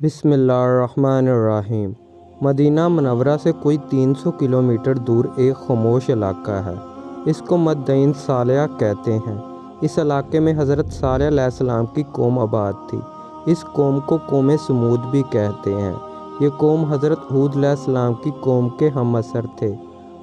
بسم اللہ الرحمن الرحیم۔ مدینہ منورہ سے کوئی 300 کلومیٹر دور ایک خاموش علاقہ ہے۔ اس کو مدائن صالحہ کہتے ہیں۔ اس علاقے میں حضرت صالح علیہ السلام کی قوم آباد تھی۔ اس قوم کو قوم سمود بھی کہتے ہیں۔ یہ قوم حضرت ہود علیہ السلام کی قوم کے ہم عصر تھے۔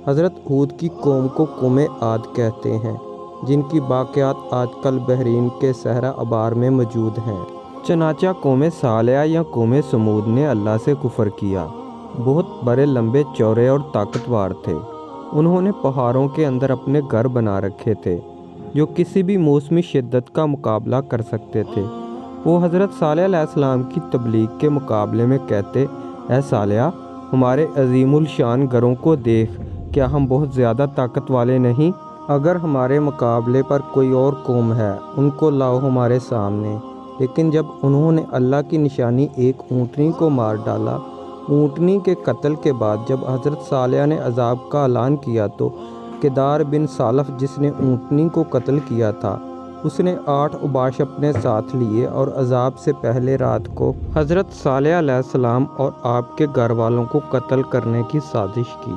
حضرت ہود کی قوم کو قوم عاد کہتے ہیں، جن کی باقیات آج کل بحرین کے صحرا ابار میں موجود ہیں۔ چنانچہ قوم صالحہ یا قوم سمود نے اللہ سے کفر کیا۔ بہت بڑے، لمبے، چوڑے اور طاقتور تھے۔ انہوں نے پہاڑوں کے اندر اپنے گھر بنا رکھے تھے جو کسی بھی موسمی شدت کا مقابلہ کر سکتے تھے۔ وہ حضرت صالح علیہ السلام کی تبلیغ کے مقابلے میں کہتے، اے صالح، ہمارے عظیم الشان گھروں کو دیکھ، کیا ہم بہت زیادہ طاقت والے نہیں؟ اگر ہمارے مقابلے پر کوئی اور قوم ہے، ان کو لاؤ ہمارے سامنے۔ لیکن جب انہوں نے اللہ کی نشانی ایک اونٹنی کو مار ڈالا، اونٹنی کے قتل کے بعد جب حضرت صالح نے عذاب کا اعلان کیا تو کدار بن صالف، جس نے اونٹنی کو قتل کیا تھا، اس نے 8 اوباش اپنے ساتھ لیے اور عذاب سے پہلے رات کو حضرت صالح علیہ السلام اور آپ کے گھر والوں کو قتل کرنے کی سازش کی،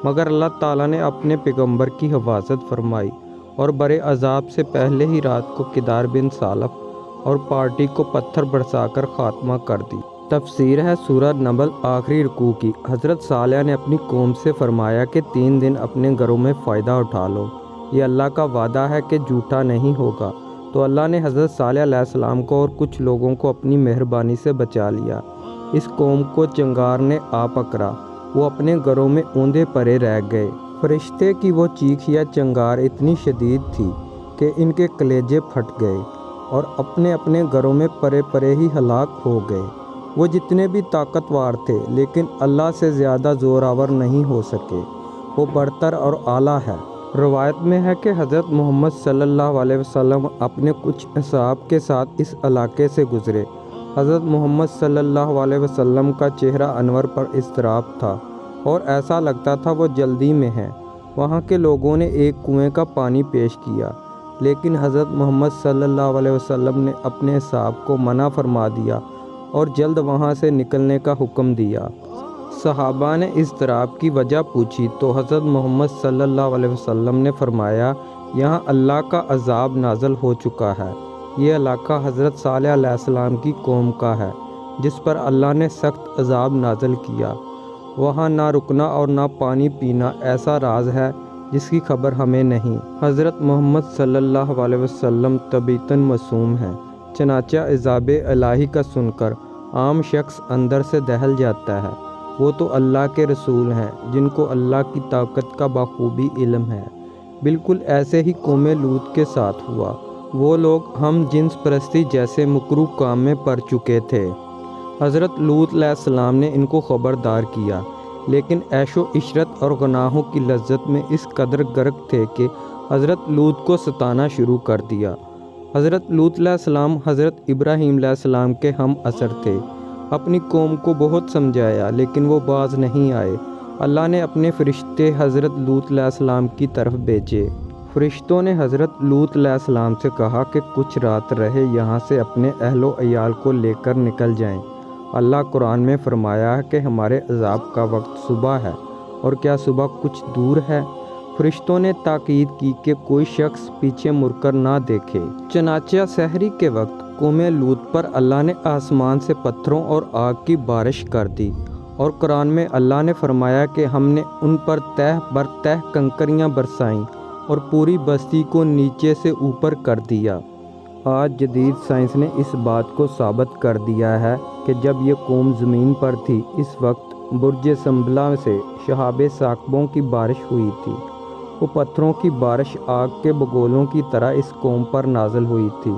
مگر اللہ تعالیٰ نے اپنے پیغمبر کی حفاظت فرمائی اور برے عذاب سے پہلے ہی رات کو کدار بن صالف اور پارٹی کو پتھر برسا کر خاتمہ کر دی۔ تفسیر ہے سورہ نمل آخری رکوع کی۔ حضرت صالح نے اپنی قوم سے فرمایا کہ 3 دن اپنے گھروں میں فائدہ اٹھا لو، یہ اللہ کا وعدہ ہے کہ جھوٹا نہیں ہوگا۔ تو اللہ نے حضرت صالح علیہ السلام کو اور کچھ لوگوں کو اپنی مہربانی سے بچا لیا۔ اس قوم کو چنگار نے آ پکڑا، وہ اپنے گھروں میں اوندے پڑے رہ گئے۔ فرشتے کی وہ چیخ یا چنگار اتنی شدید تھی کہ ان کے کلیجے پھٹ گئے اور اپنے اپنے گھروں میں پرے پرے ہی ہلاک ہو گئے۔ وہ جتنے بھی طاقتور تھے لیکن اللہ سے زیادہ زوراور نہیں ہو سکے، وہ برتر اور اعلیٰ ہے۔ روایت میں ہے کہ حضرت محمد صلی اللہ علیہ وسلم اپنے کچھ اصحاب کے ساتھ اس علاقے سے گزرے۔ حضرت محمد صلی اللہ علیہ وسلم کا چہرہ انور پر اضطراب تھا اور ایسا لگتا تھا وہ جلدی میں ہیں۔ وہاں کے لوگوں نے ایک کنویں کا پانی پیش کیا، لیکن حضرت محمد صلی اللہ علیہ وسلم نے اپنے اصحاب کو منع فرما دیا اور جلد وہاں سے نکلنے کا حکم دیا۔ صحابہ نے اضطراب کی وجہ پوچھی تو حضرت محمد صلی اللہ علیہ وسلم نے فرمایا، یہاں اللہ کا عذاب نازل ہو چکا ہے۔ یہ علاقہ حضرت صالح علیہ السلام کی قوم کا ہے جس پر اللہ نے سخت عذاب نازل کیا۔ وہاں نہ رکنا اور نہ پانی پینا ایسا راز ہے جس کی خبر ہمیں نہیں۔ حضرت محمد صلی اللہ علیہ وسلم طبیعتاً معصوم ہیں، چنانچہ عذاب الہی کا سن کر عام شخص اندر سے دہل جاتا ہے۔ وہ تو اللہ کے رسول ہیں جن کو اللہ کی طاقت کا بخوبی علم ہے۔ بالکل ایسے ہی قوم لوط کے ساتھ ہوا۔ وہ لوگ ہم جنس پرستی جیسے مکروہ کام میں پڑ چکے تھے۔ حضرت لوط علیہ السلام نے ان کو خبردار کیا، لیکن عیش و عشرت اور گناہوں کی لذت میں اس قدر غرق تھے کہ حضرت لوط کو ستانا شروع کر دیا۔ حضرت لوط علیہ السلام حضرت ابراہیم علیہ السلام کے ہم عصر تھے۔ اپنی قوم کو بہت سمجھایا لیکن وہ باز نہیں آئے۔ اللہ نے اپنے فرشتے حضرت لوط علیہ السلام کی طرف بھیجے۔ فرشتوں نے حضرت لوط علیہ السلام سے کہا کہ کچھ رات رہے یہاں سے اپنے اہل و عیال کو لے کر نکل جائیں۔ اللہ قرآن میں فرمایا ہے کہ ہمارے عذاب کا وقت صبح ہے، اور کیا صبح کچھ دور ہے؟ فرشتوں نے تاکید کی کہ کوئی شخص پیچھے مڑ کر نہ دیکھے۔ چنانچہ سحری کے وقت قوم لوط پر اللہ نے آسمان سے پتھروں اور آگ کی بارش کر دی، اور قرآن میں اللہ نے فرمایا کہ ہم نے ان پر تہ بر تہ کنکریاں برسائیں اور پوری بستی کو نیچے سے اوپر کر دیا۔ آج جدید سائنس نے اس بات کو ثابت کر دیا ہے کہ جب یہ قوم زمین پر تھی، اس وقت برج سنبلا سے شہاب ثاقبوں کی بارش ہوئی تھی۔ وہ پتھروں کی بارش آگ کے بگولوں کی طرح اس قوم پر نازل ہوئی تھی۔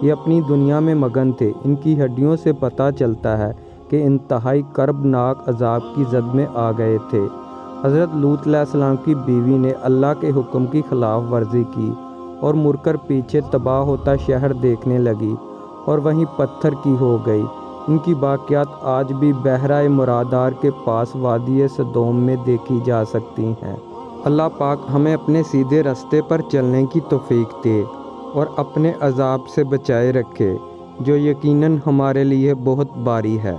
یہ اپنی دنیا میں مگن تھے۔ ان کی ہڈیوں سے پتہ چلتا ہے کہ انتہائی کربناک عذاب کی زد میں آ گئے تھے۔ حضرت لوط علیہ السلام کی بیوی نے اللہ کے حکم کی خلاف ورزی کی اور مڑ کر پیچھے تباہ ہوتا شہر دیکھنے لگی اور وہیں پتھر کی ہو گئی۔ ان کی باقیات آج بھی بحیرہ مرادار کے پاس وادی سدوم میں دیکھی جا سکتی ہیں۔ اللہ پاک ہمیں اپنے سیدھے راستے پر چلنے کی توفیق دے اور اپنے عذاب سے بچائے رکھے جو یقیناً ہمارے لیے بہت بھاری ہے۔